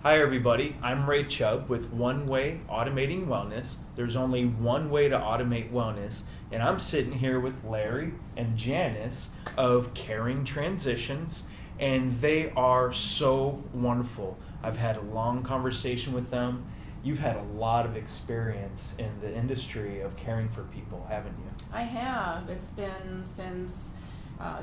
Hi everybody, I'm Ray Chubb with One Way Automating Wellness. There's only one way to automate wellness, and I'm sitting here with Larry and Janis of Caring Transitions, and they are so wonderful. I've had a long conversation with them. You've had a lot of experience in the industry of caring for people, haven't you? I have. It's been since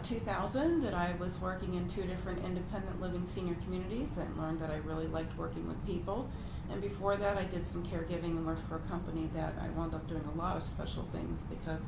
2000 that I was working in 2 different independent living senior communities and learned that I really liked working with people. And before that, I did some caregiving and worked for a company that I wound up doing a lot of special things because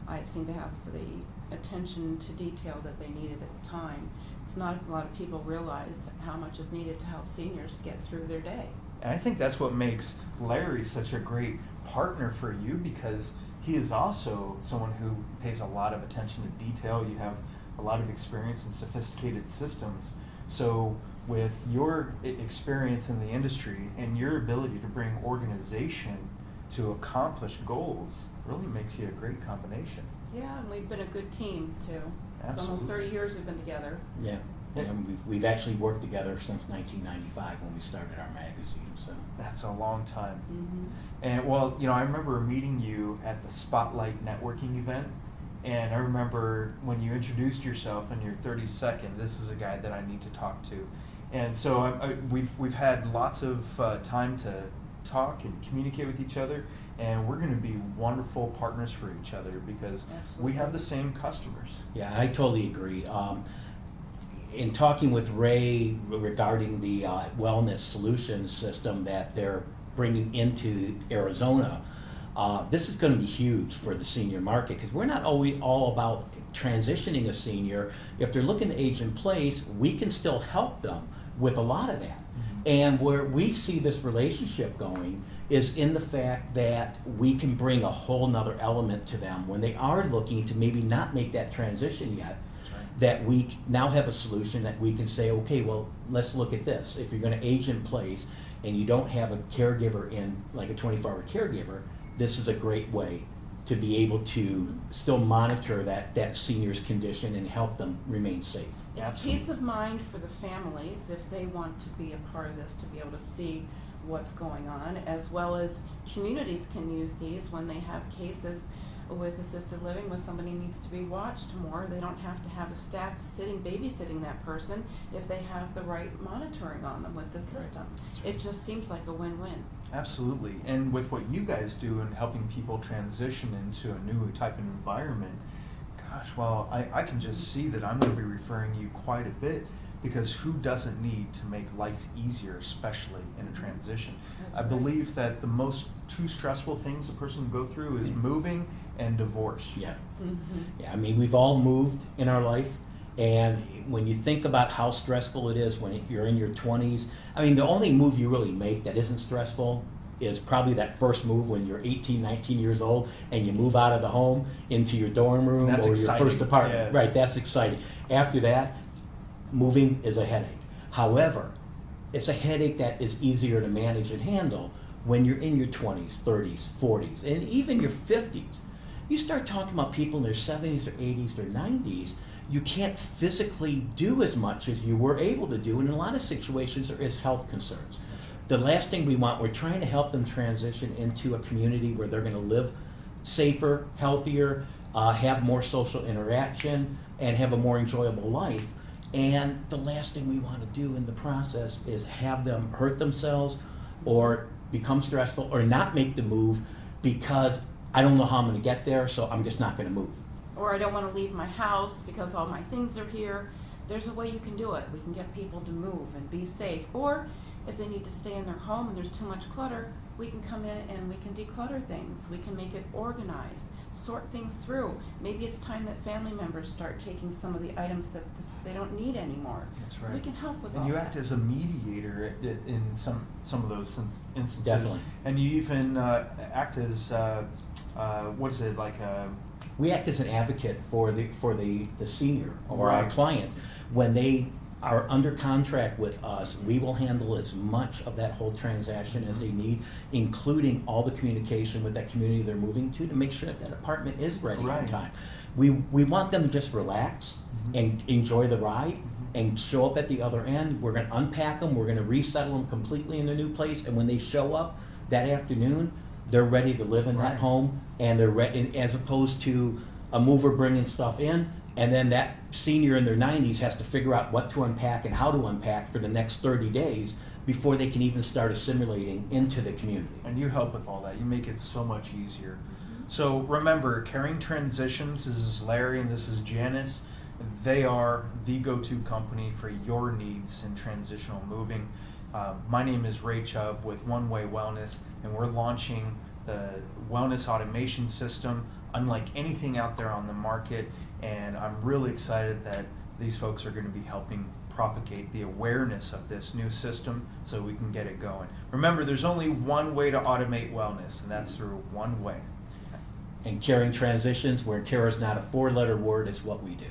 I seemed to have the attention to detail that they needed at the time. It's not a lot of people realize how much is needed to help seniors get through their day. And I think that's what makes Larry such a great partner for you, because he is also someone who pays a lot of attention to detail. You have a lot of experience in sophisticated systems. So with your experience in the industry and your ability to bring organization to accomplish goals really makes you a great combination. Yeah, and we've been a good team too. It's almost Absolutely. 30 years we've been together. Yeah, and we've actually worked together since 1995 when we started our magazine. So That's a long time. Mm-hmm. And well, I remember meeting you at the Spotlight networking event, and I remember when you introduced yourself in your 30-second, this is a guy that I need to talk to. And so we've had lots of time to talk and communicate with each other, and we're going to be wonderful partners for each other because we have the same customers. yeah, I totally agree. In talking with Ray regarding the wellness solutions system that they're bringing into Arizona, this is going to be huge for the senior market because we're not always all about transitioning a senior. If they're looking to age in place, we can still help them with a lot of that. And where we see this relationship going is in the fact that we can bring a whole nother element to them when they are looking to maybe not make that transition yet. That we now have a solution that we can say, okay, well, let's look at this. If you're going to age in place and you don't have a caregiver in, like a 24-hour caregiver, this is a great way to be able to still monitor that senior's condition and help them remain safe. It's Absolutely. peace of mind for the families if they want to be a part of this, to be able to see what's going on, as well as communities can use these when they have cases with assisted living where somebody needs to be watched more. They don't have to have a staff babysitting that person if they have the right monitoring on them with the system. Right. It just seems like a win-win. Absolutely. And with what you guys do in helping people transition into a new type of environment, gosh, well, I can just see that I'm going to be referring you quite a bit, because who doesn't need to make life easier, especially in a transition? That's I right. believe that the most two stressful things a person can go through is moving and divorce. Yeah. Mm-hmm. Yeah, I mean, we've all moved in our life, and when you think about how stressful it is when you're in your 20s, I mean, the only move you really make that isn't stressful is probably that first move when you're 18, 19 years old and you move out of the home into your dorm room That's or exciting. your first apartment. Yes. Right, that's exciting. After that, moving is a headache. However, it's a headache that is easier to manage and handle when you're in your 20s, 30s, 40s, and even your 50s. You start talking about people in their 70s, their 80s, their 90s, you can't physically do as much as you were able to do. And in a lot of situations, there is health concerns. The last thing we want, we're trying to help them transition into a community where they're going to live safer, healthier, have more social interaction, and have a more enjoyable life. And the last thing we want to do in the process is have them hurt themselves or become stressful or not make the move because I don't know how I'm going to get there, so I'm just not going to move. Or I don't want to leave my house because all my things are here. There's a way you can do it. We can get people to move and be safe. Or if they need to stay in their home and there's too much clutter, we can come in and we can declutter things. We can make it organized, sort things through. Maybe it's time that family members start taking some of the items that they don't need anymore. That's right. We can help with And all you that. act as a mediator in some of those instances. Definitely. And you even act as what is it like? We act as an advocate for the senior or our Right. client. When they are under contract with us, we will handle as much of that whole transaction as they need, including all the communication with that community they're moving to make sure that apartment is ready on Right. time. We want them to just relax Mhm. and enjoy the ride, and show up at the other end. We're going to unpack them, we're going to resettle them completely in their new place, and when they show up that afternoon, they're ready to live in that Right. home, and they're ready, as opposed to a mover bringing stuff in, and then that senior in their 90s has to figure out what to unpack and how to unpack for the next 30 days before they can even start assimilating into the community. And you help with all that. You make it so much easier. So remember, Caring Transitions, this is Larry and this is Janis. They are the go-to company for your needs in transitional moving. My name is Ray Chubb with One Way Wellness, and we're launching the wellness automation system unlike anything out there on the market. And I'm really excited that these folks are going to be helping propagate the awareness of this new system so we can get it going. Remember, there's only one way to automate wellness, and that's through One Way. And Caring Transitions, where care is not a four-letter word, is what we do.